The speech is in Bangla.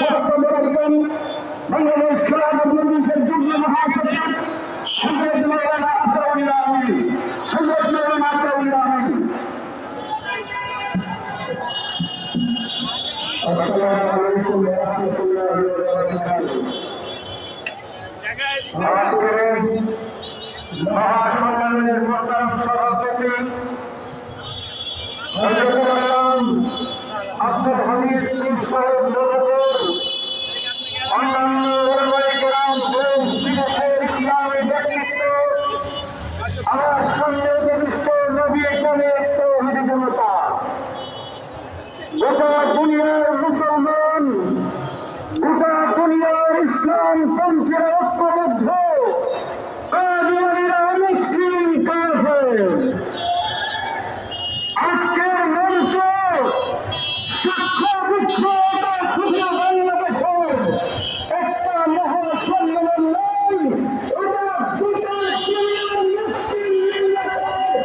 বক্তব্য রাখবেন বাংলাদেশ খেলাফত মজলিসের যুগ্ম মহাসচিব হযরত মাওলানা আতাউল্লাহ আমিন। হযরত মাওলানা আতাউল্লাহ আমিন। আসসালামু আলাইকুম ওয়া রাহমাতুল্লাহি ওয়া বারাকাতুহু। আজকের মহাসম্মেলনের প্রধান সভাপতি হযরত আব্দুল হামিদ বিন সাহেব নবপুর, অন্যান্য ওলামায়ে কেরাম, দেশ বিদেশের ইসলামী ব্যক্তিত্ব, আমার সামনে উপবিষ্ট নবী কামের তৌহিদি জনতা, গোটা দুনিয়ার মুসলমান, গোটা দুনিয়ার ইসলাম পন্থীরা ঐক্যবদ্ধ, কাদিয়ানীরা মুসলিম কাফের। আজকের মঞ্চ সাক্ষ্য দিচ্ছে এটা শুধু বাংলাদেশের একটা মহাসম্মেলন নয়, এটা গোটা দুনিয়ার মুসলিম মিল্লাতের